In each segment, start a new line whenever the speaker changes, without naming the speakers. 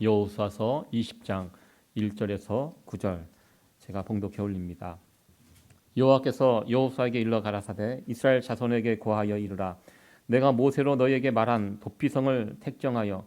여호수아서 20장 1절에서 9절 제가 봉독해 올립니다. 여호와께서 여호수아에게 일러 가라사대 이스라엘 자손에게 고하여 이르라. 내가 모세로 너희에게 말한 도피성을 택정하여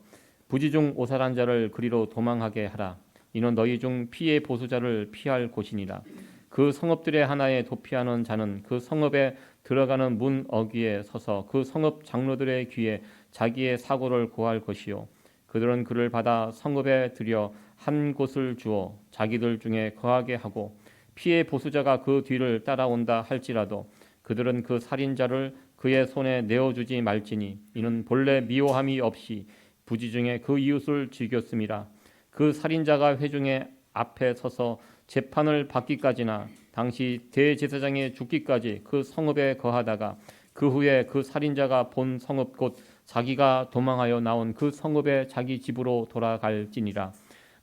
부지 중 오살한 자를 그리로 도망하게 하라. 이는 너희 중 피의 보수자를 피할 곳이니라. 그 성읍들의 하나에 도피하는 자는 그 성읍에 들어가는 문 어귀에 서서 그 성읍 장로들의 귀에 자기의 사고를 고할 것이요 그들은 그를 받아 성읍에 들여 한 곳을 주어 자기들 중에 거하게 하고 피의 보수자가 그 뒤를 따라온다 할지라도 그들은 그 살인자를 그의 손에 내어주지 말지니 이는 본래 미워함이 없이 부지 중에 그 이웃을 죽였음이라. 그 살인자가 회중의 앞에 서서 재판을 받기까지나 당시 대제사장의 죽기까지 그 성읍에 거하다가 그 후에 그 살인자가 본 성읍 곧 자기가 도망하여 나온 그 성읍에 자기 집으로 돌아갈지니라.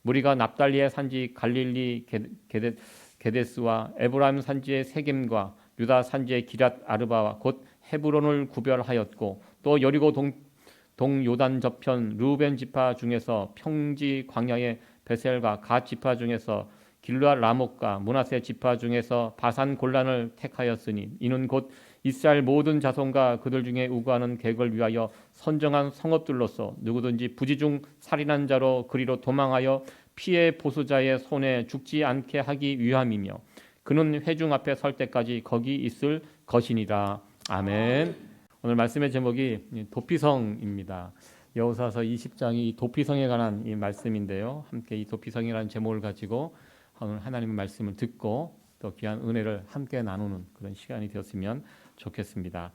무리가 납달리의 산지 갈릴리 게데스와 에브라임 산지의 세겜과 유다 산지의 기랏 아르바와 곧 헤브론을 구별하였고 또 여리고 동 요단 저편 르우벤 지파 중에서 평지 광야의 베셀과 갓 지파 중에서 길르앗 라목과 므낫세 지파 중에서 바산 골란을 택하였으니 이는 곧 이스라엘 모든 자손과 그들 중에 우거하는 객을 위하여 선정한 성읍들로서 누구든지 부지 중 살인한 자로 그리로 도망하여 피의 보수자의 손에 죽지 않게 하기 위함이며 그는 회중 앞에 설 때까지 거기 있을 것이니라. 아멘. 오늘 말씀의 제목이 도피성입니다. 여호수아서 20장이 도피성에 관한 이 말씀인데요. 함께 이 도피성이라는 제목을 가지고 오늘 하나님의 말씀을 듣고 또 귀한 은혜를 함께 나누는 그런 시간이 되었으면 좋겠습니다.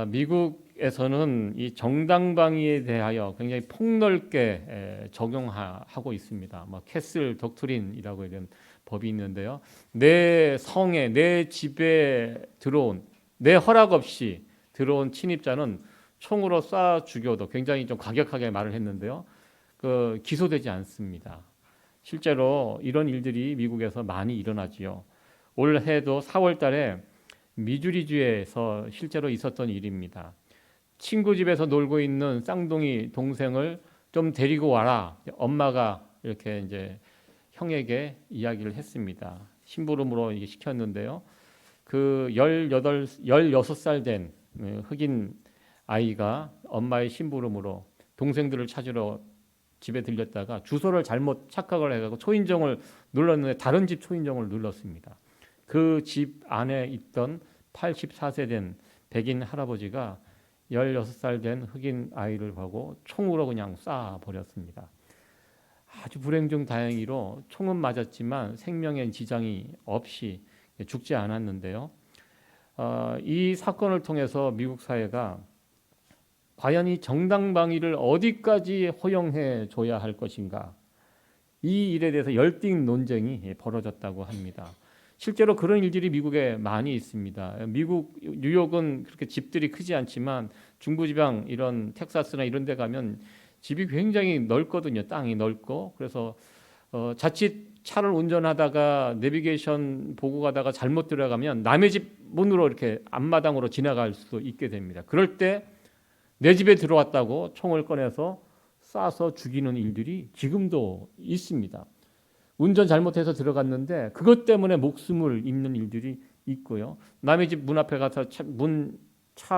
미국에서는 이 정당방위에 대하여 굉장히 폭넓게 적용하고 있습니다. 캐슬 독트린이라고 이런 법이 있는데요. 내 성에 내 집에 들어온 내 허락 없이 들어온 침입자는 총으로 쏴 죽여도 굉장히 좀 과격하게 말을 했는데요. 기소되지 않습니다. 실제로 이런 일들이 미국에서 많이 일어나지요. 올해도 4월 달에 미주리주에서 실제로 있었던 일입니다. 친구 집에서 놀고 있는 쌍둥이 동생을 좀 데리고 와라. 엄마가 이렇게 이제 형에게 이야기를 했습니다. 심부름으로 시켰는데요. 그 16살 된 흑인 아이가 엄마의 심부름으로 동생들을 찾으러 집에 들렸다가 주소를 잘못 착각을 해가지고 초인종을 눌렀는데 다른 집 초인종을 눌렀습니다. 그 집 안에 있던 84세 된 백인 할아버지가 16살 된 흑인 아이를 보고 총으로 그냥 쏴버렸습니다. 아주 불행 중 다행히로 총은 맞았지만 생명에 지장이 없이 죽지 않았는데요. 이 사건을 통해서 미국 사회가 과연 이 정당방위를 어디까지 허용해 줘야 할 것인가, 이 일에 대해서 열띤 논쟁이 벌어졌다고 합니다. 실제로 그런 일들이 미국에 많이 있습니다. 미국 뉴욕은 그렇게 집들이 크지 않지만 중부지방 이런 텍사스나 이런 데 가면 집이 굉장히 넓거든요. 땅이 넓고. 그래서 자칫 차를 운전하다가 내비게이션 보고 가다가 잘못 들어가면 남의 집 문으로 이렇게 앞마당으로 지나갈 수도 있게 됩니다. 그럴 때 내 집에 들어왔다고 총을 꺼내서 쏴서 죽이는 일들이 지금도 있습니다. 운전 잘못해서 들어갔는데 그것 때문에 목숨을 잃는 일들이 있고요. 남의 집 문 앞에 가서 차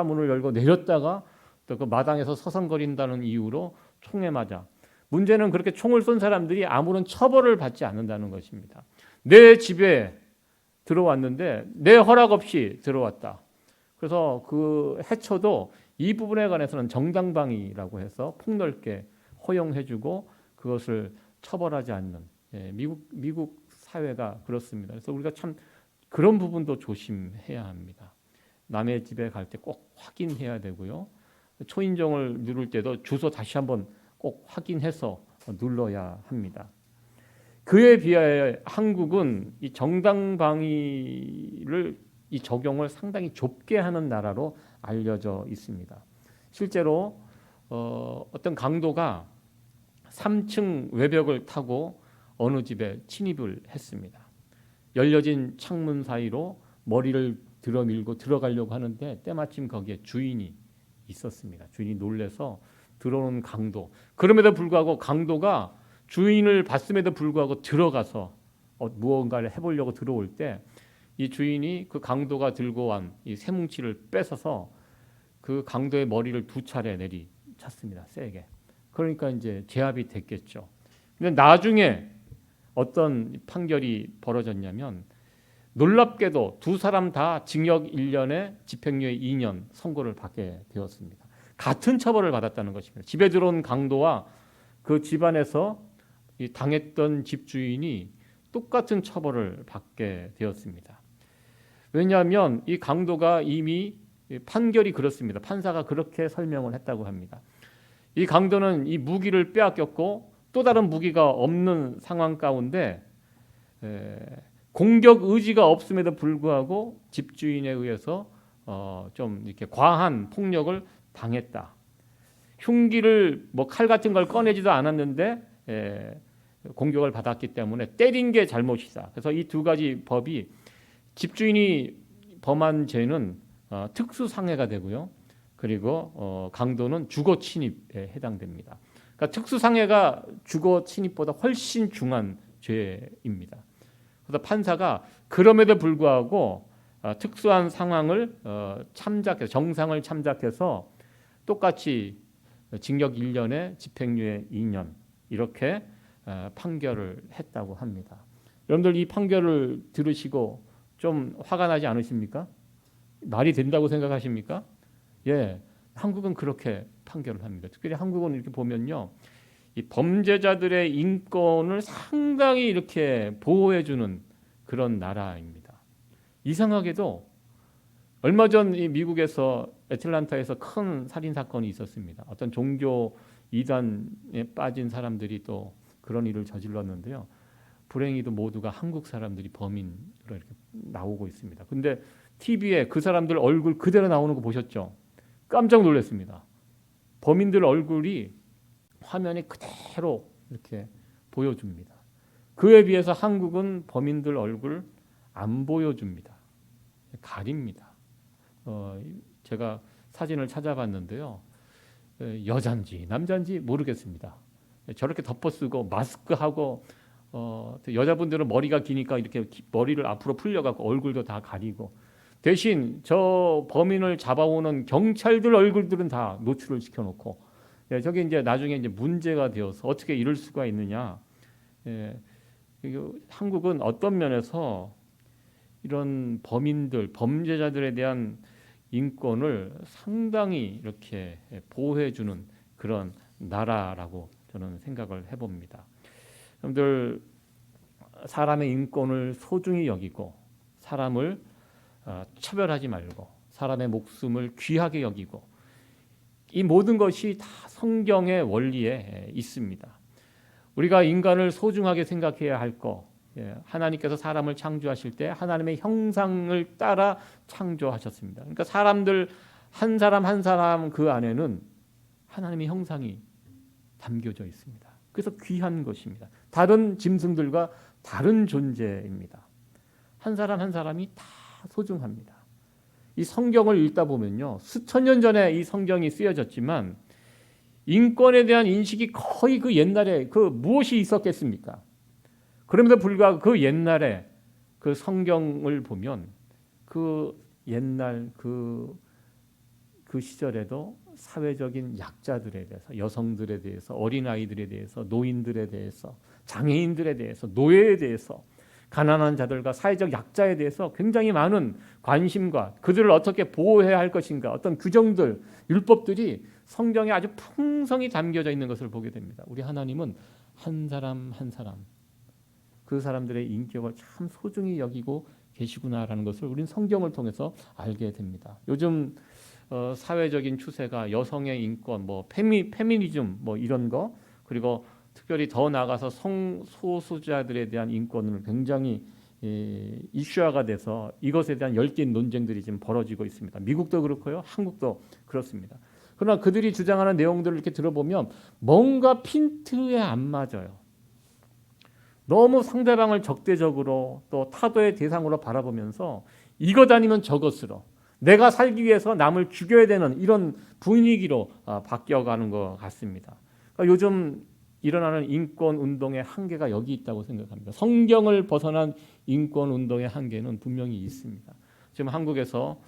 문을 열고 내렸다가 또 그 마당에서 서성거린다는 이유로 총에 맞아. 문제는 그렇게 총을 쏜 사람들이 아무런 처벌을 받지 않는다는 것입니다. 내 집에 들어왔는데 내 허락 없이 들어왔다. 그래서 그 해쳐도 이 부분에 관해서는 정당방위라고 해서 폭넓게 허용해주고 그것을 처벌하지 않는 미국 사회가 그렇습니다. 그래서 우리가 참 그런 부분도 조심해야 합니다. 남의 집에 갈 때 꼭 확인해야 되고요. 초인종을 누를 때도 주소 다시 한번 꼭 확인해서 눌러야 합니다. 그에 비하여 한국은 이 정당방위를 이 적용을 상당히 좁게 하는 나라로 알려져 있습니다. 실제로 어떤 강도가 3층 외벽을 타고 어느 집에 침입을 했습니다. 열려진 창문 사이로 머리를 들어밀고 들어가려고 하는데 때마침 거기에 주인이 있었습니다. 주인이 놀래서 들어오는 강도. 그럼에도 불구하고 강도가 주인을 봤음에도 불구하고 들어가서 무언가를 해보려고 들어올 때 이 주인이 그 강도가 들고 온 이 쇠뭉치를 뺏어서 그 강도의 머리를 2차례 내리쳤습니다. 세게. 그러니까 이제 제압이 됐겠죠. 근데 나중에 어떤 판결이 벌어졌냐면 놀랍게도 2사람 다 징역 1년에 집행유예 2년 선고를 받게 되었습니다. 같은 처벌을 받았다는 것입니다. 집에 들어온 강도와 그 집안에서 당했던 집주인이 똑같은 처벌을 받게 되었습니다. 왜냐하면 이 강도가 이미 판결이 그렇습니다. 판사가 그렇게 설명을 했다고 합니다. 이 강도는 이 무기를 빼앗겼고 또 다른 무기가 없는 상황 가운데 공격 의지가 없음에도 불구하고 집주인에 의해서 좀 이렇게 과한 폭력을 당했다. 흉기를 뭐 칼 같은 걸 꺼내지도 않았는데 공격을 받았기 때문에 때린 게 잘못이다. 그래서 이 2가지 법이 집주인이 범한 죄는 특수상해가 되고요. 그리고 강도는 주거 침입에 해당됩니다. 그러니까 특수상해가 주거 침입보다 훨씬 중한 죄입니다. 그래서 판사가 그럼에도 불구하고 특수한 상황을 참작해서 정상을 참작해서 똑같이 징역 1년에 집행유예 2년 이렇게 판결을 했다고 합니다. 여러분들 이 판결을 들으시고 좀 화가 나지 않으십니까? 말이 된다고 생각하십니까? 예, 한국은 그렇게 판결을 합니다. 특별히 한국은 이렇게 보면요, 이 범죄자들의 인권을 상당히 이렇게 보호해주는 그런 나라입니다. 이상하게도 얼마 전 이 미국에서 애틀란타에서 큰 살인 사건이 있었습니다. 어떤 종교 이단에 빠진 사람들이 또 그런 일을 저질렀는데요. 불행히도 모두가 한국 사람들이 범인으로 이렇게 나오고 있습니다. 근데 TV에 그 사람들 얼굴 그대로 나오는 거 보셨죠? 깜짝 놀랐습니다. 범인들 얼굴이 화면에 그대로 이렇게 보여줍니다. 그에 비해서 한국은 범인들 얼굴 안 보여줍니다. 가립니다. 제가 사진을 찾아봤는데요. 여잔지 남잔지 모르겠습니다. 저렇게 덮어쓰고 마스크하고 여자분들은 머리가 기니까 이렇게 머리를 앞으로 풀려갖고 얼굴도 다 가리고 대신 저 범인을 잡아오는 경찰들 얼굴들은 다 노출을 시켜놓고 저게 이제 나중에 이제 문제가 되어서 어떻게 이럴 수가 있느냐. 한국은 어떤 면에서 이런 범인들, 범죄자들에 대한 인권을 상당히 이렇게 보호해주는 그런 나라라고 저는 생각을 해봅니다. 여러분들 사람의 인권을 소중히 여기고 사람을 차별하지 말고 사람의 목숨을 귀하게 여기고 이 모든 것이 다 성경의 원리에 있습니다. 우리가 인간을 소중하게 생각해야 할 거, 하나님께서 사람을 창조하실 때 하나님의 형상을 따라 창조하셨습니다. 그러니까 사람들 한 사람 한 사람 그 안에는 하나님의 형상이 담겨져 있습니다. 그래서 귀한 것입니다. 다른 짐승들과 다른 존재입니다. 한 사람 한 사람이 다 소중합니다. 이 성경을 읽다 보면요, 수천 년 전에 이 성경이 쓰여졌지만 인권에 대한 인식이 거의 그 옛날에 그 무엇이 있었겠습니까? 그럼에도 불구하고 그 옛날에 그 성경을 보면 그 옛날 그 시절에도 사회적인 약자들에 대해서, 여성들에 대해서, 어린아이들에 대해서, 노인들에 대해서, 장애인들에 대해서, 노예에 대해서, 가난한 자들과 사회적 약자에 대해서 굉장히 많은 관심과 그들을 어떻게 보호해야 할 것인가, 어떤 규정들, 율법들이 성경에 아주 풍성히 담겨져 있는 것을 보게 됩니다. 우리 하나님은 한 사람 한 사람 그 사람들의 인격을 참 소중히 여기고 계시구나라는 것을 우리는 성경을 통해서 알게 됩니다. 요즘 사회적인 추세가 여성의 인권, 뭐 페미니즘 뭐 이런 거, 그리고 특별히 더 나아가서 성소수자들에 대한 인권을 굉장히 이슈화가 돼서 이것에 대한 열띤 논쟁들이 지금 벌어지고 있습니다. 미국도 그렇고요, 한국도 그렇습니다. 그러나 그들이 주장하는 내용들을 이렇게 들어보면 뭔가 핀트에 안 맞아요. 너무 상대방을 적대적으로 또 타도의 대상으로 바라보면서 이것 아니면 저것으로, 내가 살기 위해서 남을 죽여야 되는 이런 분위기로 바뀌어가는 것 같습니다. 그러니까 요즘 일어나는 인권 운동의 한계가 여기 있다고 생각합니다. 성경을 벗어난 인권 운동의 한계는 분명히 있습니다. 지금 한국에서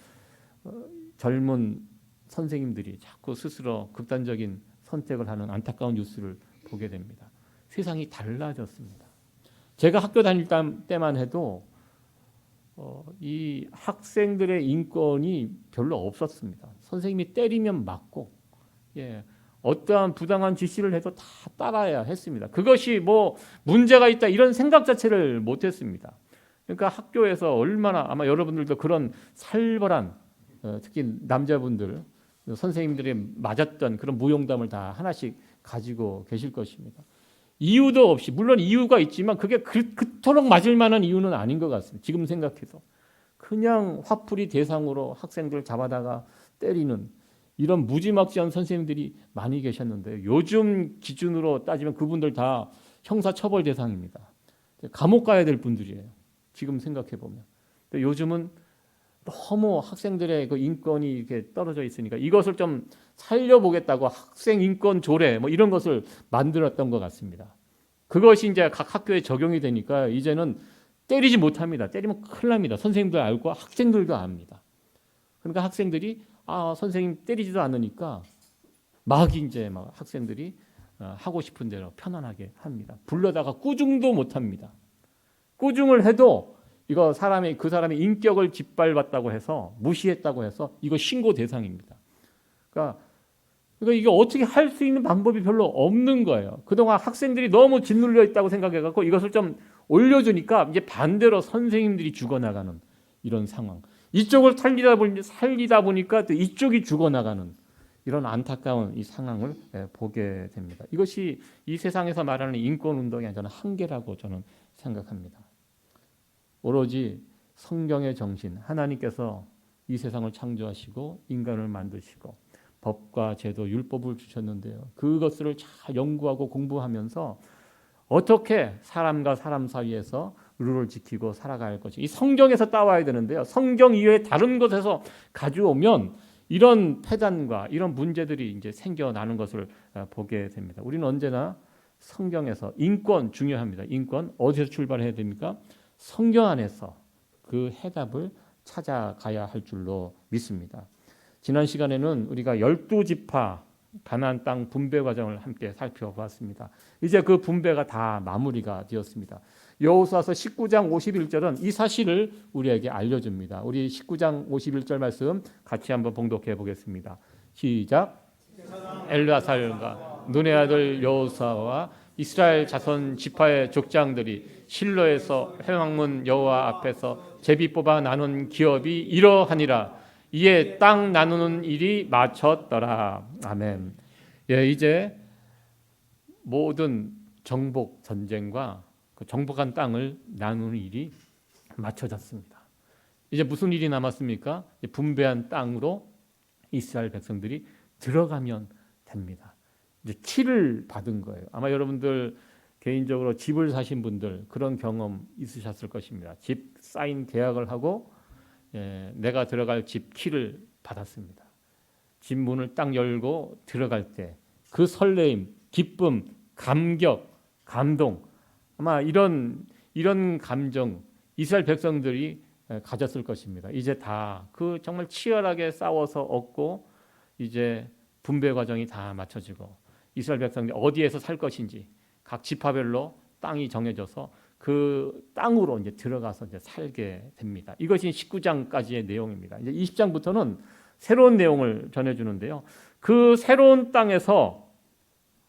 젊은 선생님들이 자꾸 스스로 극단적인 선택을 하는 안타까운 뉴스를 보게 됩니다. 세상이 달라졌습니다. 제가 학교 다닐 때만 해도 이 학생들의 인권이 별로 없었습니다. 선생님이 때리면 맞고, 어떠한 부당한 지시를 해도 다 따라야 했습니다. 그것이 뭐 문제가 있다 이런 생각 자체를 못했습니다. 그러니까 학교에서 얼마나 아마 여러분들도 그런 살벌한 특히 남자분들 선생님들이 맞았던 그런 무용담을 다 하나씩 가지고 계실 것입니다. 이유도 없이 물론 이유가 있지만 그게 그토록 맞을 만한 이유는 아닌 것 같습니다. 지금 생각해서 그냥 화풀이 대상으로 학생들 잡아다가 때리는 이런 무지막지한 선생님들이 많이 계셨는데 요즘 기준으로 따지면 그분들 다 형사처벌 대상입니다. 감옥 가야 될 분들이에요. 지금 생각해 보면. 요즘은 너무 학생들의 그 인권이 이렇게 떨어져 있으니까 이것을 좀 살려보겠다고 학생 인권 조례 뭐 이런 것을 만들었던 것 같습니다. 그것이 이제 각 학교에 적용이 되니까 이제는 때리지 못합니다. 때리면 큰일 납니다. 선생님도 알고 학생들도 압니다. 그러니까 학생들이 선생님 때리지도 않으니까 막 이제 막 학생들이 하고 싶은 대로 편안하게 합니다. 불러다가 꾸중도 못합니다. 꾸중을 해도 이거 그 사람의 인격을 짓밟았다고 해서 무시했다고 해서 이거 신고 대상입니다. 그러니까 이게 어떻게 할 수 있는 방법이 별로 없는 거예요. 그동안 학생들이 너무 짓눌려 있다고 생각해갖고 이것을 좀 올려주니까 이제 반대로 선생님들이 죽어나가는 이런 상황. 이쪽을 살리다 보니까 또 이쪽이 죽어나가는 이런 안타까운 이 상황을 보게 됩니다. 이것이 이 세상에서 말하는 인권운동의 저는 한계라고 저는 생각합니다. 오로지 성경의 정신, 하나님께서 이 세상을 창조하시고 인간을 만드시고 법과 제도, 율법을 주셨는데요. 그것을 잘 연구하고 공부하면서 어떻게 사람과 사람 사이에서 룰을 지키고 살아갈 것이 이 성경에서 따와야 되는데요. 성경 이외에 다른 곳에서 가져오면 이런 폐단과 이런 문제들이 이제 생겨나는 것을 보게 됩니다. 우리는 언제나 성경에서 인권 중요합니다. 인권 어디서 출발해야 됩니까? 성경 안에서 그 해답을 찾아가야 할 줄로 믿습니다. 지난 시간에는 우리가 12지파 가나안 땅 분배 과정을 함께 살펴봤습니다. 이제 그 분배가 다 마무리가 되었습니다. 여호수아서 19장 51절은 이 사실을 우리에게 알려줍니다. 우리 19장 51절 말씀 같이 한번 봉독해 보겠습니다. 시작. 엘르아살과 눈의 아들 여호수아와 이스라엘 자손 지파의 족장들이 실로에서 회막문 여호와 앞에서 제비 뽑아 나눈 기업이 이러하니라. 이에 땅 나누는 일이 마쳤더라. 아멘. 이제 모든 정복 전쟁과 그 정복한 땅을 나누는 일이 마쳐졌습니다. 이제 무슨 일이 남았습니까? 분배한 땅으로 이스라엘 백성들이 들어가면 됩니다. 이제 키를 받은 거예요. 아마 여러분들 개인적으로 집을 사신 분들 그런 경험 있으셨을 것입니다. 집 사인 계약을 하고 내가 들어갈 집 키를 받았습니다. 집 문을 딱 열고 들어갈 때 그 설레임, 기쁨, 감격, 감동 아마 이런 감정 이스라엘 백성들이 가졌을 것입니다. 이제 다 그 정말 치열하게 싸워서 얻고 이제 분배 과정이 다 마쳐지고 이스라엘 백성들이 어디에서 살 것인지 각 지파별로 땅이 정해져서 그 땅으로 이제 들어가서 이제 살게 됩니다. 이것이 19장까지의 내용입니다. 이제 20장부터는 새로운 내용을 전해주는데요. 그 새로운 땅에서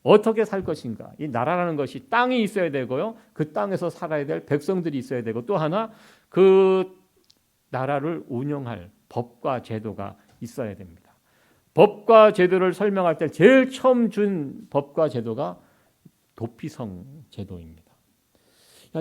어떻게 살 것인가? 이 나라라는 것이 땅이 있어야 되고요. 그 땅에서 살아야 될 백성들이 있어야 되고 또 하나 그 나라를 운영할 법과 제도가 있어야 됩니다. 법과 제도를 설명할 때 제일 처음 준 법과 제도가 도피성 제도입니다.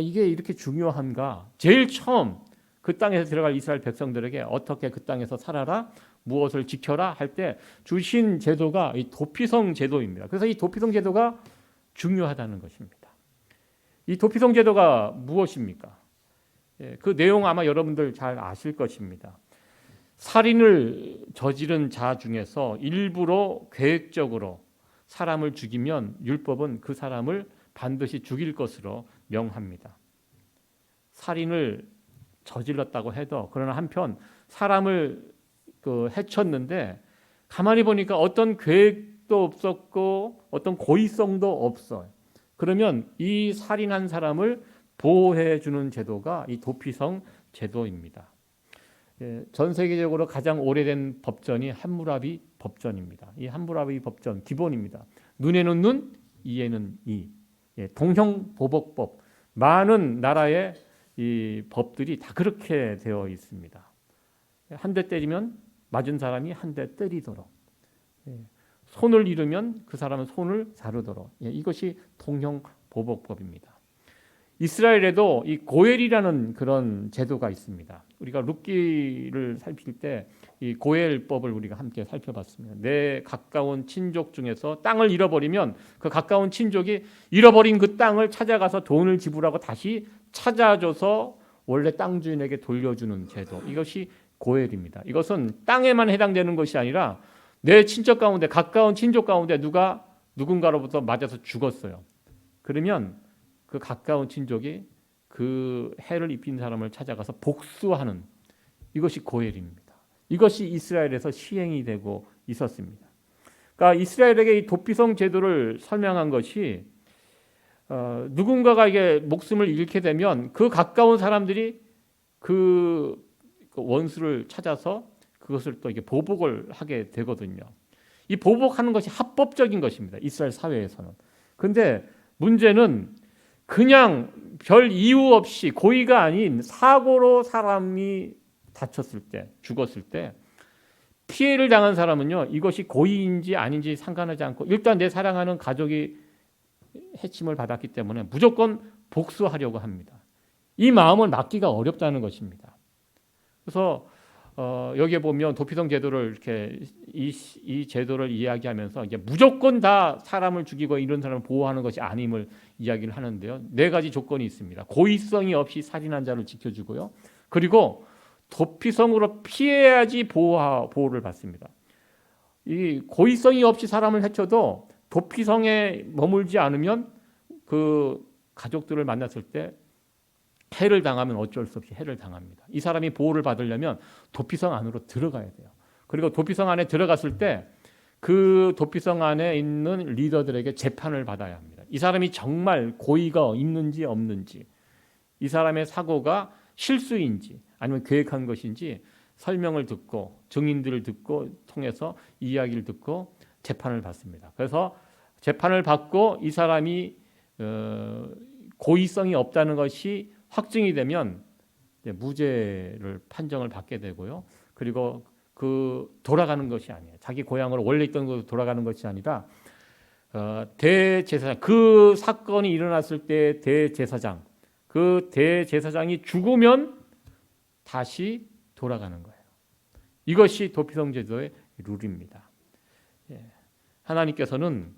이게 이렇게 중요한가? 제일 처음 그 땅에서 들어갈 이스라엘 백성들에게 어떻게 그 땅에서 살아라, 무엇을 지켜라 할 때 주신 제도가 이 도피성 제도입니다. 그래서 이 도피성 제도가 중요하다는 것입니다. 이 도피성 제도가 무엇입니까? 그 내용 아마 여러분들 잘 아실 것입니다. 살인을 저지른 자 중에서 일부러 계획적으로 사람을 죽이면 율법은 그 사람을 반드시 죽일 것으로 명합니다. 살인을 저질렀다고 해도 그러나 한편 사람을 해쳤는데 가만히 보니까 어떤 계획도 없었고 어떤 고의성도 없어요. 그러면 이 살인한 사람을 보호해 주는 제도가 이 도피성 제도입니다. 전 세계적으로 가장 오래된 법전이 함무라비 법전입니다. 이 함무라비 법전 기본입니다. 눈에는 눈, 이에는 이. 동형보복법. 많은 나라의 이 법들이 다 그렇게 되어 있습니다. 한 대 때리면 맞은 사람이 한 대 때리도록, 손을 잃으면 그 사람은 손을 자르도록, 이것이 동형보복법입니다. 이스라엘에도 이 고엘이라는 그런 제도가 있습니다. 우리가 룻기를 살필 때 이 고엘법을 우리가 함께 살펴봤습니다. 내 가까운 친족 중에서 땅을 잃어버리면 그 가까운 친족이 잃어버린 그 땅을 찾아가서 돈을 지불하고 다시 찾아줘서 원래 땅 주인에게 돌려주는 제도. 이것이 고엘입니다. 이것은 땅에만 해당되는 것이 아니라 내 친척 가운데 가까운 친족 가운데 누군가로부터 맞아서 죽었어요. 그러면 그 가까운 친족이 그 해를 입힌 사람을 찾아가서 복수하는, 이것이 고엘입니다. 이것이 이스라엘에서 시행이 되고 있었습니다. 그러니까 이스라엘에게 이 도피성 제도를 설명한 것이 누군가가 이게 목숨을 잃게 되면 그 가까운 사람들이 그 원수를 찾아서 그것을 또 이게 보복을 하게 되거든요. 이 보복하는 것이 합법적인 것입니다. 이스라엘 사회에서는. 그런데 문제는 그냥 별 이유 없이 고의가 아닌 사고로 사람이 다쳤을 때, 죽었을 때 피해를 당한 사람은요, 이것이 고의인지 아닌지 상관하지 않고 일단 내 사랑하는 가족이 해침을 받았기 때문에 무조건 복수하려고 합니다. 이 마음을 막기가 어렵다는 것입니다. 그래서 여기에 보면 도피성 제도를 이렇게 이 제도를 이야기하면서 이제 무조건 다 사람을 죽이고 이런 사람을 보호하는 것이 아님을 이야기를 하는데요. 네 가지 조건이 있습니다. 고의성이 없이 살인한 자를 지켜주고요. 그리고 도피성으로 피해야지 보호를 받습니다. 이 고의성이 없이 사람을 해쳐도 도피성에 머물지 않으면 그 가족들을 만났을 때 해를 당하면 어쩔 수 없이 해를 당합니다. 이 사람이 보호를 받으려면 도피성 안으로 들어가야 돼요. 그리고 도피성 안에 들어갔을 때 그 도피성 안에 있는 리더들에게 재판을 받아야 합니다. 이 사람이 정말 고의가 있는지 없는지, 이 사람의 사고가 실수인지 아니면 계획한 것인지 설명을 듣고 증인들을 듣고 통해서 이야기를 듣고 재판을 받습니다. 그래서 재판을 받고 이 사람이 고의성이 없다는 것이 확증이 되면 무죄를 판정을 받게 되고요. 그리고 돌아가는 것이 아니에요. 자기 고향으로 원래 있던 곳으로 돌아가는 것이 아니라 대제사장, 그 사건이 일어났을 때 대제사장, 그 대제사장이 죽으면 다시 돌아가는 거예요. 이것이 도피성 제도의 룰입니다. 하나님께서는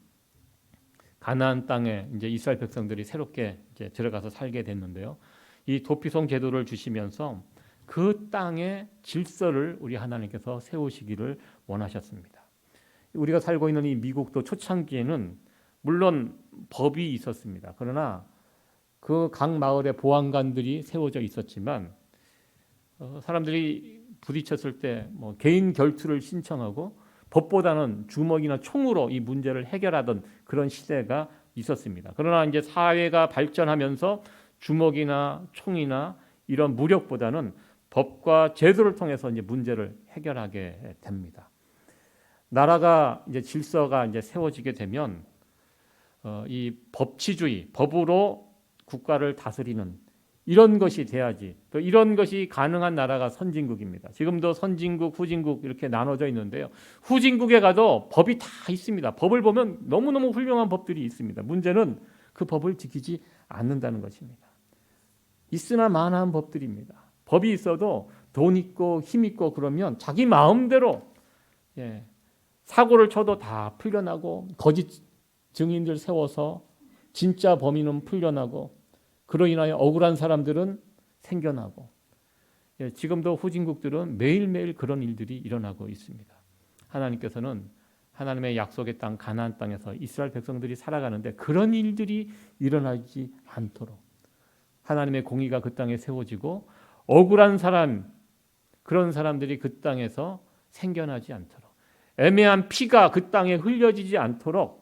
가나안 땅에 이제 이스라엘 백성들이 새롭게 이제 들어가서 살게 됐는데요. 이 도피성 제도를 주시면서 그 땅의 질서를 우리 하나님께서 세우시기를 원하셨습니다. 우리가 살고 있는 이 미국도 초창기에는 물론 법이 있었습니다. 그러나 그 각 마을에 보안관들이 세워져 있었지만 사람들이 부딪혔을 때 뭐 개인 결투를 신청하고 법보다는 주먹이나 총으로 이 문제를 해결하던 그런 시대가 있었습니다. 그러나 이제 사회가 발전하면서 주먹이나 총이나 이런 무력보다는 법과 제도를 통해서 이제 문제를 해결하게 됩니다. 나라가 이제 질서가 이제 세워지게 되면 이 법치주의, 법으로 국가를 다스리는 이런 것이 돼야지. 또 이런 것이 가능한 나라가 선진국입니다. 지금도 선진국, 후진국 이렇게 나눠져 있는데요. 후진국에 가도 법이 다 있습니다. 법을 보면 너무너무 훌륭한 법들이 있습니다. 문제는 그 법을 지키지 않는다는 것입니다. 있으나 마나한 법들입니다. 법이 있어도 돈 있고 힘 있고 그러면 자기 마음대로 사고를 쳐도 다 풀려나고 거짓 증인들 세워서 진짜 범인은 풀려나고 그로 인하여 억울한 사람들은 생겨나고 지금도 후진국들은 매일매일 그런 일들이 일어나고 있습니다. 하나님께서는 하나님의 약속의 땅 가나안 땅에서 이스라엘 백성들이 살아가는데 그런 일들이 일어나지 않도록 하나님의 공의가 그 땅에 세워지고 억울한 사람, 그런 사람들이 그 땅에서 생겨나지 않도록 애매한 피가 그 땅에 흘려지지 않도록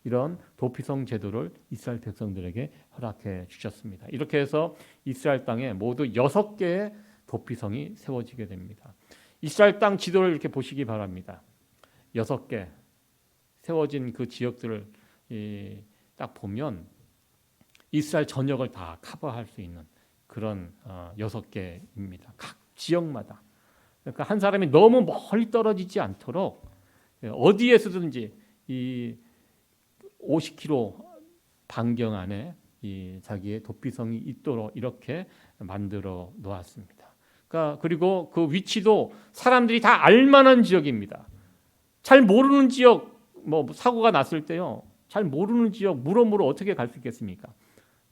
이런 도피성 제도를 이스라엘 백성들에게 허락해 주셨습니다. 이렇게 해서 이스라엘 땅에 모두 6개의 도피성이 세워지게 됩니다. 이스라엘 땅 지도를 이렇게 보시기 바랍니다. 6개 세워진 그 지역들을 딱 보면 이스라엘 전역을 다 커버할 수 있는 그런 6개입니다. 각 지역마다. 그러니까 한 사람이 너무 멀리 떨어지지 않도록 어디에서든지 이 50km 반경 안에 이 자기의 도피성이 있도록 이렇게 만들어 놓았습니다. 그러니까 그리고 그 위치도 사람들이 다 알만한 지역입니다. 잘 모르는 지역, 뭐 사고가 났을 때요, 잘 모르는 지역 물어물어 어떻게 갈 수 있겠습니까?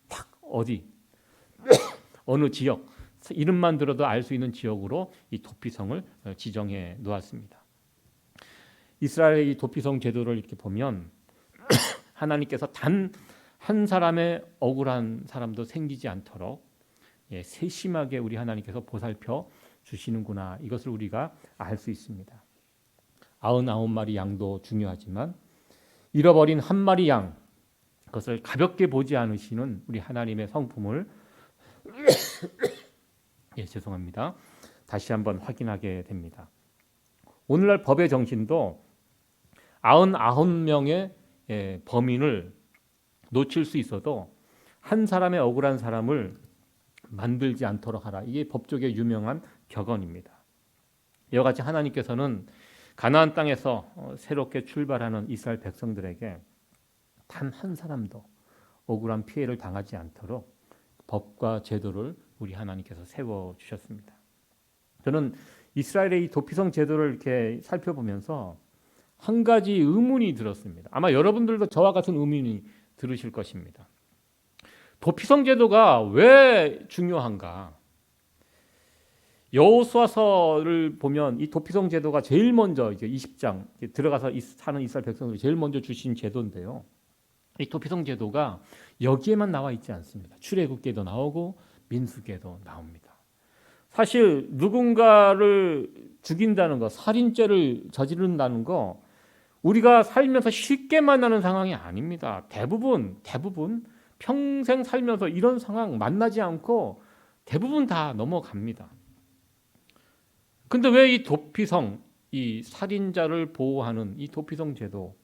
딱 어디 어느 지역 이름만 들어도 알 수 있는 지역으로 이 도피성을 지정해 놓았습니다. 이스라엘의 이 도피성 제도를 이렇게 보면 하나님께서 단 한 사람의 억울한 사람도 생기지 않도록 세심하게 우리 하나님께서 보살펴 주시는구나, 이것을 우리가 알 수 있습니다. 99마리 양도 중요하지만 잃어버린 한 마리 양, 그것을 가볍게 보지 않으시는 우리 하나님의 성품을 죄송합니다. 다시 한번 확인하게 됩니다. 오늘날 법의 정신도 99명의 범인을 놓칠 수 있어도 한 사람의 억울한 사람을 만들지 않도록 하라. 이게 법조계의 유명한 격언입니다. 이와 같이 하나님께서는 가나안 땅에서 새롭게 출발하는 이스라엘 백성들에게 단 한 사람도 억울한 피해를 당하지 않도록 법과 제도를 우리 하나님께서 세워주셨습니다. 저는 이스라엘의 이 도피성 제도를 이렇게 살펴보면서 한 가지 의문이 들었습니다. 아마 여러분들도 저와 같은 의문이 들으실 것입니다. 도피성 제도가 왜 중요한가? 여호수아서를 보면 이 도피성 제도가 제일 먼저 이제 20장 들어가서 사는 이스라엘 백성들이 제일 먼저 주신 제도인데요. 이 도피성 제도가 여기에만 나와 있지 않습니다. 출애굽기에도 나오고 민수기에도 나옵니다. 사실 누군가를 죽인다는 거, 살인죄를 저지른다는 거 우리가 살면서 쉽게 만나는 상황이 아닙니다. 대부분 평생 살면서 이런 상황 만나지 않고 대부분 다 넘어갑니다. 근데 왜 이 도피성, 이 살인자를 보호하는 이 도피성 제도,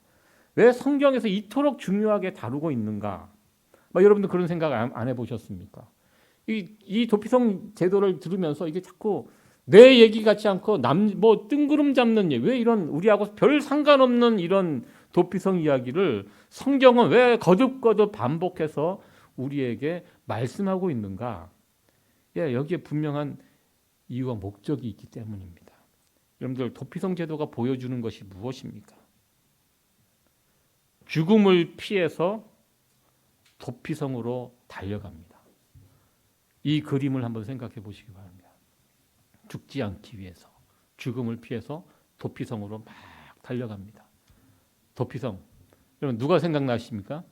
왜 성경에서 이토록 중요하게 다루고 있는가? 여러분들 그런 생각 안 해보셨습니까? 이 도피성 제도를 들으면서 이게 자꾸 내 얘기 같지 않고 뜬구름 잡는 얘기, 왜 이런 우리하고 별 상관없는 이런 도피성 이야기를 성경은 왜 거듭거듭 반복해서 우리에게 말씀하고 있는가? 여기에 분명한 이유와 목적이 있기 때문입니다. 여러분들 도피성 제도가 보여주는 것이 무엇입니까? 죽음을 피해서 도피성으로 달려갑니다. 이 그림을 한번 생각해 보시기 바랍니다. 죽지 않기 위해서 죽음을 피해서 도피성으로 막 달려갑니다. 도피성, 여러분 누가 생각나십니까?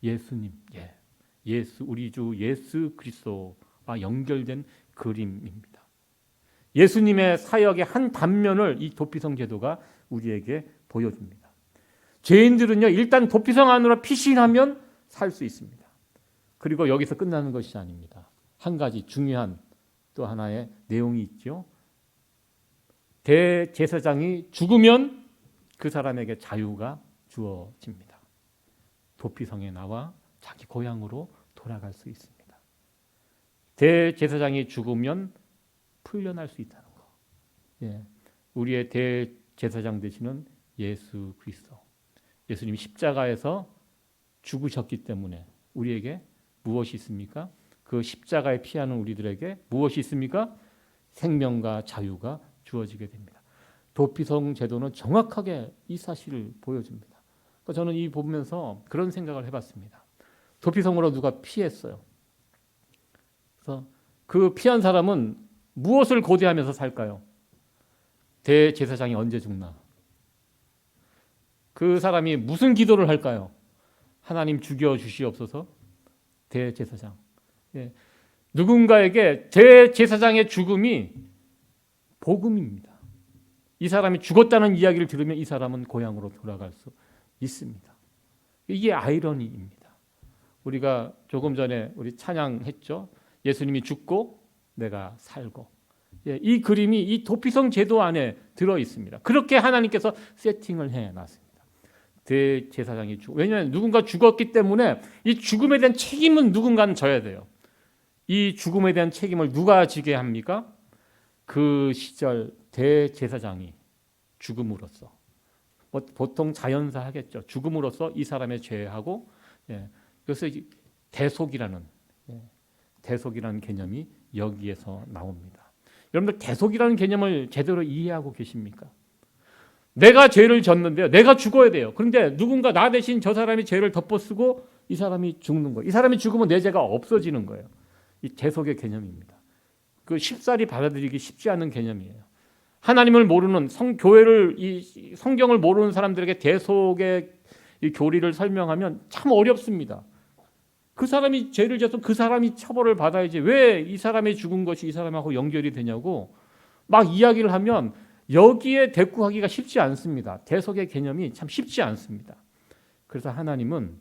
예수님, 예수, 우리 주 예수 그리스도와 연결된 그림입니다. 예수님의 사역의 한 단면을 이 도피성 제도가 우리에게 보여줍니다. 죄인들은요, 일단 도피성 안으로 피신하면 살 수 있습니다. 그리고 여기서 끝나는 것이 아닙니다. 한 가지 중요한 또 하나의 내용이 있죠. 대제사장이 죽으면 그 사람에게 자유가 주어집니다. 도피성에 나와 자기 고향으로 돌아갈 수 있습니다. 대제사장이 죽으면 풀려날 수 있다는 거. 우리의 대제사장 되시는 예수 그리스도. 예수님이 십자가에서 죽으셨기 때문에 우리에게 무엇이 있습니까? 그 십자가에 피하는 우리들에게 무엇이 있습니까? 생명과 자유가 주어지게 됩니다. 도피성 제도는 정확하게 이 사실을 보여줍니다. 그러니까 저는 이 보면서 그런 생각을 해봤습니다. 도피성으로 누가 피했어요. 그래서 그 피한 사람은 무엇을 고대하면서 살까요? 대제사장이 언제 죽나? 그 사람이 무슨 기도를 할까요? 하나님 죽여 주시옵소서. 대제사장. 예. 누군가에게 대제사장의 죽음이 복음입니다. 이 사람이 죽었다는 이야기를 들으면 이 사람은 고향으로 돌아갈 수 있습니다. 이게 아이러니입니다. 우리가 조금 전에 우리 찬양했죠. 예수님이 죽고 내가 살고. 예, 이 그림이 이 도피성 제도 안에 들어 있습니다. 그렇게 하나님께서 세팅을 해놨습니다. 대제사장이 왜냐하면 누군가 죽었기 때문에 이 죽음에 대한 책임은 누군가는 져야 돼요. 이 죽음에 대한 책임을 누가 지게 합니까? 그 시절 대제사장이 죽음으로써, 보통 자연사 하겠죠. 죽음으로써 이 사람의 죄하고, 그래서 대속이라는 개념이 여기에서 나옵니다. 여러분들 대속이라는 개념을 제대로 이해하고 계십니까? 내가 죄를 졌는데요. 내가 죽어야 돼요. 그런데 누군가 나 대신 저 사람이 죄를 덮어쓰고 이 사람이 죽는 거예요. 이 사람이 죽으면 내 죄가 없어지는 거예요. 이 대속의 개념입니다. 그 쉽사리 받아들이기 쉽지 않은 개념이에요. 하나님을 모르는 교회를 이 성경을 모르는 사람들에게 대속의 이 교리를 설명하면 참 어렵습니다. 그 사람이 죄를 져서 그 사람이 처벌을 받아야지 왜 이 사람이 죽은 것이 이 사람하고 연결이 되냐고 막 이야기를 하면 여기에 대꾸하기가 쉽지 않습니다. 대속의 개념이 참 쉽지 않습니다. 그래서 하나님은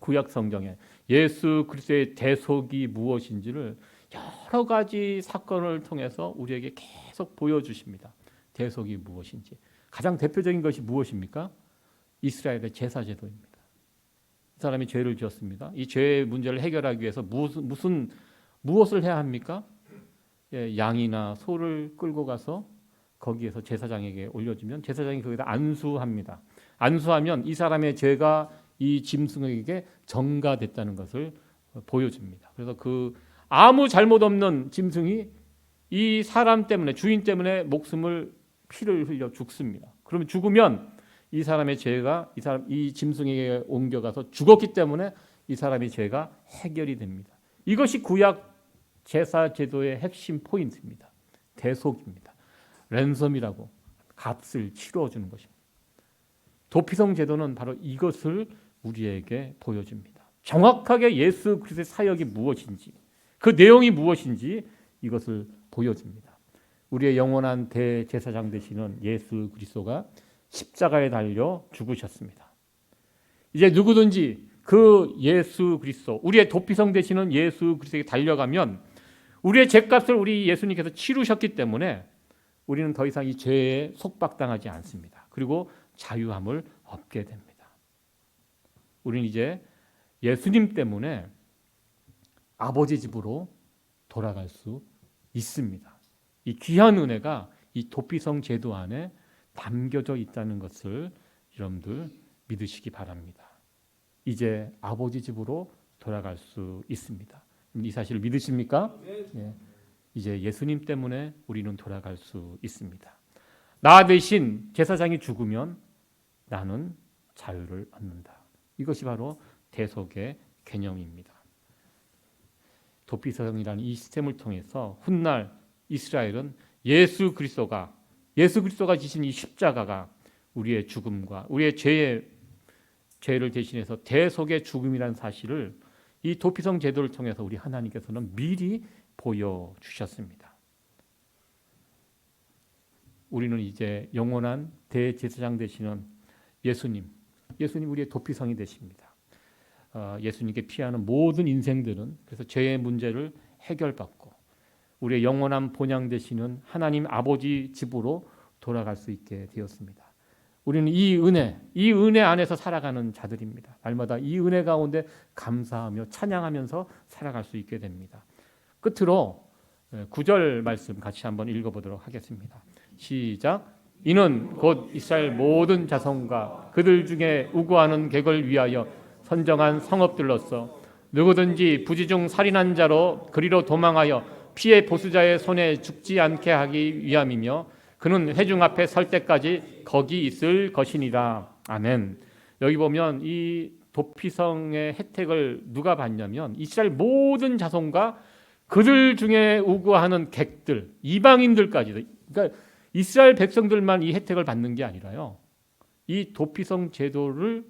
구약 성경에 예수 그리스도의 대속이 무엇인지를 여러 가지 사건을 통해서 우리에게 계속 보여주십니다. 대속이 무엇인지. 가장 대표적인 것이 무엇입니까? 이스라엘의 제사제도입니다. 이 사람이 죄를 지었습니다. 이 죄의 문제를 해결하기 위해서 무엇을 해야 합니까? 양이나 소를 끌고 가서 거기에서 제사장에게 올려주면 제사장이 거기다 안수합니다. 안수하면 이 사람의 죄가 이 짐승에게 전가됐다는 것을 보여줍니다. 그래서 그 아무 잘못 없는 짐승이 이 사람 때문에 주인 때문에 피를 흘려 죽습니다. 그러면 죽으면 이 사람의 죄가 이 짐승에게 옮겨가서 죽었기 때문에 이 사람의 죄가 해결이 됩니다. 이것이 구약 제사 제도의 핵심 포인트입니다. 대속입니다. 랜섬이라고 값을 치러주는 것입니다. 도피성 제도는 바로 이것을 우리에게 보여줍니다. 정확하게 예수 그리스도의 사역이 무엇인지 그 내용이 무엇인지 이것을 보여줍니다. 우리의 영원한 대제사장 되시는 예수 그리스도가 십자가에 달려 죽으셨습니다. 이제 누구든지 그 예수 그리스도 우리의 도피성 되시는 예수 그리스도에게 달려가면 우리의 죄값을 우리 예수님께서 치르셨기 때문에 우리는 더 이상 이 죄에 속박당하지 않습니다. 그리고 자유함을 얻게 됩니다. 우리는 이제 예수님 때문에 아버지 집으로 돌아갈 수 있습니다. 이 귀한 은혜가 이 도피성 제도 안에 담겨져 있다는 것을 여러분들 믿으시기 바랍니다. 이제 아버지 집으로 돌아갈 수 있습니다. 이 사실을 믿으십니까? 예. 이제 예수님 때문에 우리는 돌아갈 수 있습니다. 나 대신 제사장이 죽으면 나는 자유를 얻는다. 이것이 바로 대속의 개념입니다. 도피성이라는 이 시스템을 통해서 훗날 이스라엘은 예수 그리스도가 지신 이 십자가가 우리의 죽음과 우리의 죄를 대신해서 대속의 죽음이라는 사실을 이 도피성 제도를 통해서 우리 하나님께서는 미리 보여주셨습니다. 우리는 이제 영원한 대제사장 되시는 예수님 우리의 도피성이 되십니다. 예수님께 피하는 모든 인생들은 그래서 죄의 문제를 해결받고 우리의 영원한 본향 되시는 하나님 아버지 집으로 돌아갈 수 있게 되었습니다. 우리는 이 은혜 안에서 살아가는 자들입니다. 날마다 이 은혜 가운데 감사하며 찬양하면서 살아갈 수 있게 됩니다. 끝으로 9절 말씀 같이 한번 읽어보도록 하겠습니다. 시작. 이는 곧 이스라엘 모든 자손과 그들 중에 우구하는 객을 위하여 선정한 성읍들로서 누구든지 부지중 살인한 자로 그리로 도망하여 피해 보수자의 손에 죽지 않게 하기 위함이며 그는 회중 앞에 설 때까지 거기 있을 것이니라. 아멘. 여기 보면 이 도피성의 혜택을 누가 받냐면 이스라엘 모든 자손과 그들 중에 우거하는 객들, 이방인들까지도, 그러니까 이스라엘 백성들만 이 혜택을 받는 게 아니라요. 이 도피성 제도를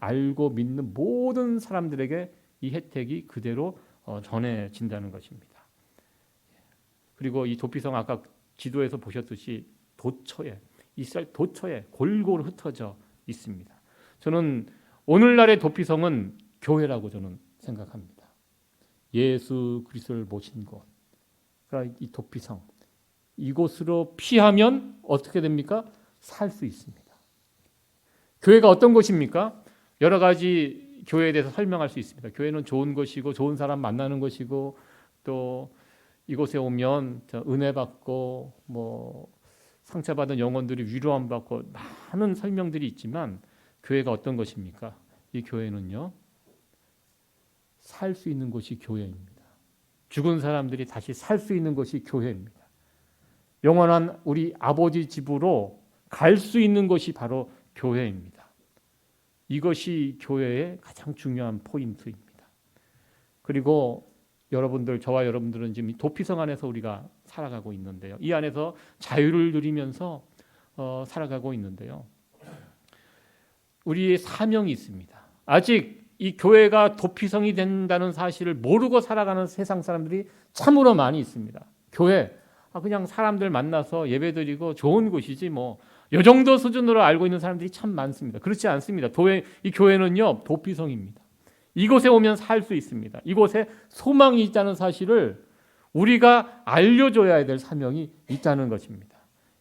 알고 믿는 모든 사람들에게 이 혜택이 그대로 전해진다는 것입니다. 그리고 이 도피성 아까 지도에서 보셨듯이 이스라엘 도처에 골고루 흩어져 있습니다. 저는 오늘날의 도피성은 교회라고 저는 생각합니다. 예수 그리스도를 모신 곳, 그러니까 이 도피성, 이곳으로 피하면 어떻게 됩니까? 살 수 있습니다. 교회가 어떤 곳입니까? 여러 가지 교회에 대해서 설명할 수 있습니다. 교회는 좋은 곳이고 좋은 사람 만나는 곳이고 또 이곳에 오면 은혜 받고 상처받은 영혼들이 위로함 받고 많은 설명들이 있지만 교회가 어떤 것입니까? 이 교회는요, 살 수 있는 곳이 교회입니다. 죽은 사람들이 다시 살 수 있는 곳이 교회입니다. 영원한 우리 아버지 집으로 갈 수 있는 곳이 바로 교회입니다. 이것이 교회의 가장 중요한 포인트입니다. 그리고 저와 여러분들은 지금 도피성 안에서 우리가 살아가고 있는데요. 이 안에서 자유를 누리면서 살아가고 있는데요. 우리의 사명이 있습니다. 아직 이 교회가 도피성이 된다는 사실을 모르고 살아가는 세상 사람들이 참으로 많이 있습니다. 교회, 그냥 사람들 만나서 예배드리고 좋은 곳이지 이 정도 수준으로 알고 있는 사람들이 참 많습니다. 그렇지 않습니다. 이 교회는요, 도피성입니다. 이곳에 오면 살 수 있습니다. 이곳에 소망이 있다는 사실을 우리가 알려줘야 될 사명이 있다는 것입니다.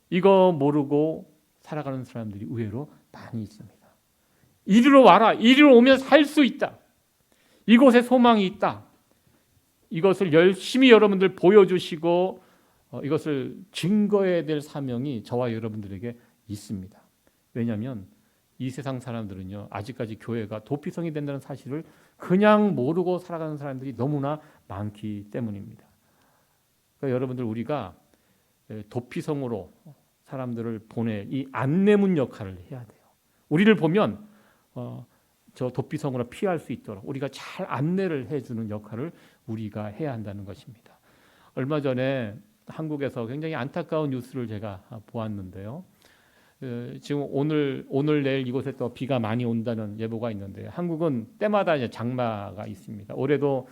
이거 모르고 살아가는 사람들이 의외로 많이 있습니다. 이리로 와라. 이리로 오면 살 수 있다. 이곳에 소망이 있다. 이것을 열심히 여러분들 보여주시고 이것을 증거해야 될 사명이 저와 여러분들에게 있습니다. 왜냐하면 이 세상 사람들은요, 아직까지 교회가 도피성이 된다는 사실을 그냥 모르고 살아가는 사람들이 너무나 많기 때문입니다. 그러니까 여러분들, 우리가 도피성으로 사람들을 보내 이 안내문 역할을 해야 돼요. 우리를 보면 저 도피성으로 피할 수 있도록 우리가 잘 안내를 해주는 역할을 우리가 해야 한다는 것입니다. 얼마 전에 한국에서 굉장히 안타까운 뉴스를 제가 보았는데요. 지금 오늘 내일 이곳에 또 비가 많이 온다는 예보가 있는데, 한국은 때마다 이제 장마가 있습니다. 올해도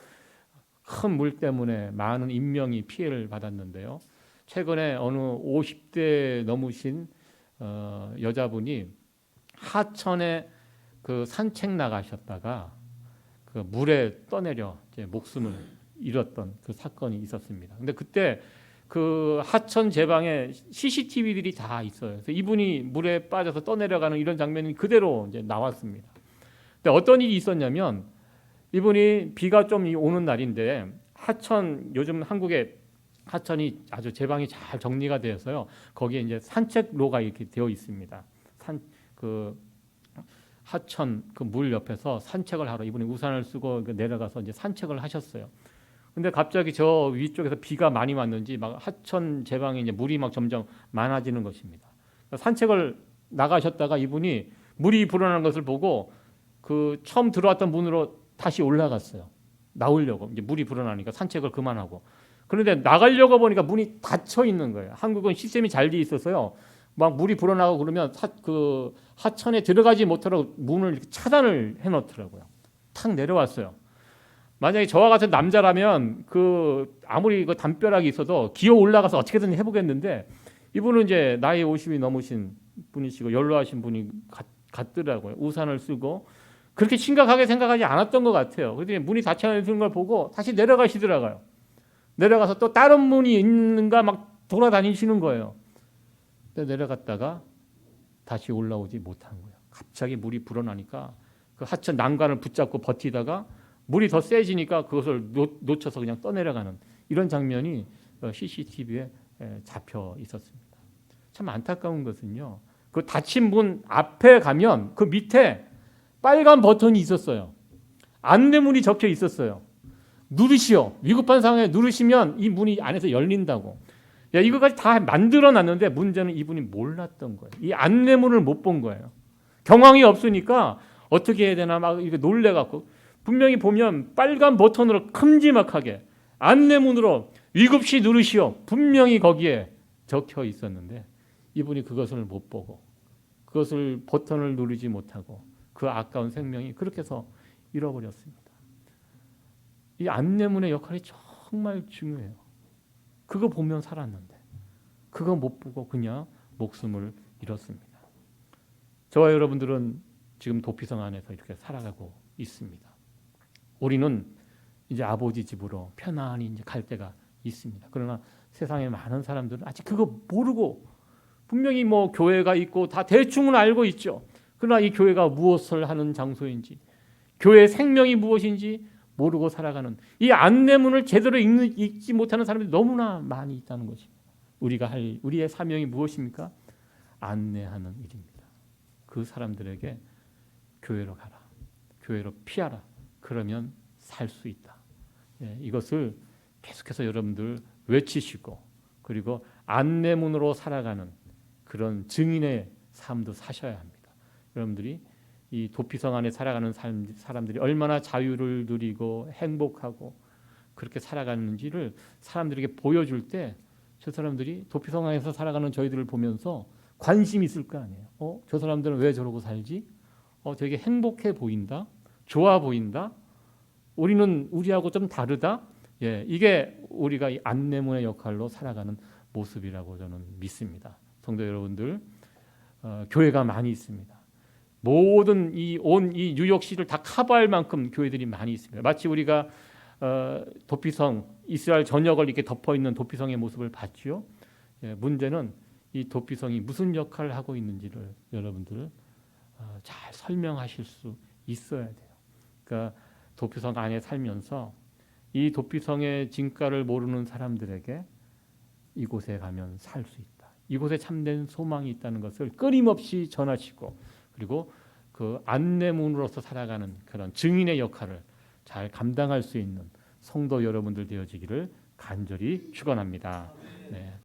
큰 물 때문에 많은 인명이 피해를 받았는데요. 최근에 어느 50대 넘으신 여자분이 하천에 그 산책 나가셨다가 그 물에 떠내려 이제 목숨을 잃었던 그 사건이 있었습니다. 근데 그때 그 하천 제방에 CCTV들이 다 있어요. 그래서 이분이 물에 빠져서 떠내려가는 이런 장면이 그대로 이제 나왔습니다. 근데 어떤 일이 있었냐면, 이분이 비가 좀 오는 날인데 요즘 한국에 하천이 아주 제방이 잘 정리가 되어서요. 거기에 이제 산책로가 이렇게 되어 있습니다. 하천 그 물 옆에서 산책을 하러 이분이 우산을 쓰고 내려가서 이제 산책을 하셨어요. 근데 갑자기 저 위쪽에서 비가 많이 왔는지 막 하천 제방에 이제 물이 막 점점 많아지는 것입니다. 산책을 나가셨다가 이분이 물이 불어나는 것을 보고 그 처음 들어왔던 문으로 다시 올라갔어요. 나오려고. 이제 물이 불어나니까 산책을 그만하고. 그런데 나가려고 보니까 문이 닫혀 있는 거예요. 한국은 시스템이 잘 돼 있어서요. 막 물이 불어나고 그러면 그 하천에 들어가지 못하도록 문을 이렇게 차단을 해놓더라고요. 탁 내려왔어요. 만약에 저와 같은 남자라면 아무리 그 담벼락이 있어도 기어 올라가서 어떻게든 해보겠는데, 이분은 이제 나이 50이 넘으신 분이시고 연로하신 분이 같더라고요. 우산을 쓰고 그렇게 심각하게 생각하지 않았던 것 같아요. 그런데 문이 닫혀 있는 걸 보고 다시 내려가시더라고요. 내려가서 또 다른 문이 있는가 막 돌아다니시는 거예요. 근데 내려갔다가 다시 올라오지 못한 거예요. 갑자기 물이 불어나니까 그 하천 난간을 붙잡고 버티다가 물이 더 세지니까 그것을 놓쳐서 그냥 떠내려가는 이런 장면이 CCTV에 잡혀 있었습니다. 참 안타까운 것은요, 그 닫힌 문 앞에 가면 그 밑에 빨간 버튼이 있었어요. 안내문이 적혀 있었어요. 누르시오. 위급한 상황에 누르시면 이 문이 안에서 열린다고. 이거까지 다 만들어놨는데 문제는 이분이 몰랐던 거예요. 이 안내문을 못 본 거예요. 경황이 없으니까 어떻게 해야 되나 막 이렇게 놀래갖고, 분명히 보면 빨간 버튼으로 큼지막하게 안내문으로 위급시 누르시오. 분명히 거기에 적혀 있었는데 이분이 그것을 못 보고 그것을 버튼을 누르지 못하고 그 아까운 생명이 그렇게 해서 잃어버렸습니다. 이 안내문의 역할이 정말 중요해요. 그거 보면 살았는데 그거 못 보고 그냥 목숨을 잃었습니다. 저와 여러분들은 지금 도피성 안에서 이렇게 살아가고 있습니다. 우리는 이제 아버지 집으로 편안히 이제 갈 때가 있습니다. 그러나 세상에 많은 사람들은 아직 그거 모르고 분명히 뭐 교회가 있고 다 대충은 알고 있죠. 그러나 이 교회가 무엇을 하는 장소인지, 교회의 생명이 무엇인지 모르고 살아가는 이 안내문을 제대로 읽지 못하는 사람들이 너무나 많이 있다는 것입니다. 우리의 사명이 무엇입니까? 안내하는 일입니다. 그 사람들에게 교회로 가라, 교회로 피하라. 그러면 살 수 있다. 이것을 계속해서 여러분들 외치시고 그리고 안내문으로 살아가는 그런 증인의 삶도 사셔야 합니다. 여러분들이 이 도피성 안에 살아가는 사람들이 얼마나 자유를 누리고 행복하고 그렇게 살아가는지를 사람들에게 보여줄 때 저 사람들이 도피성 안에서 살아가는 저희들을 보면서 관심이 있을 거 아니에요. 저 사람들은 왜 저러고 살지? 되게 행복해 보인다. 좋아 보인다. 우리하고 좀 다르다. 이게 우리가 이 안내문의 역할로 살아가는 모습이라고 저는 믿습니다. 성도 여러분들, 교회가 많이 있습니다. 모든 이 뉴욕시를 다 커버할 만큼 교회들이 많이 있습니다. 마치 우리가 도피성 이스라엘 전역을 이렇게 덮어 있는 도피성의 모습을 봤죠. 문제는 이 도피성이 무슨 역할을 하고 있는지를 여러분들 잘 설명하실 수 있어야 돼요. 그러니까 도피성 안에 살면서 이 도피성의 진가를 모르는 사람들에게 이곳에 가면 살 수 있다. 이곳에 참된 소망이 있다는 것을 끊임없이 전하시고 그리고 그 안내문으로서 살아가는 그런 증인의 역할을 잘 감당할 수 있는 성도 여러분들 되어지기를 간절히 축원합니다. 네.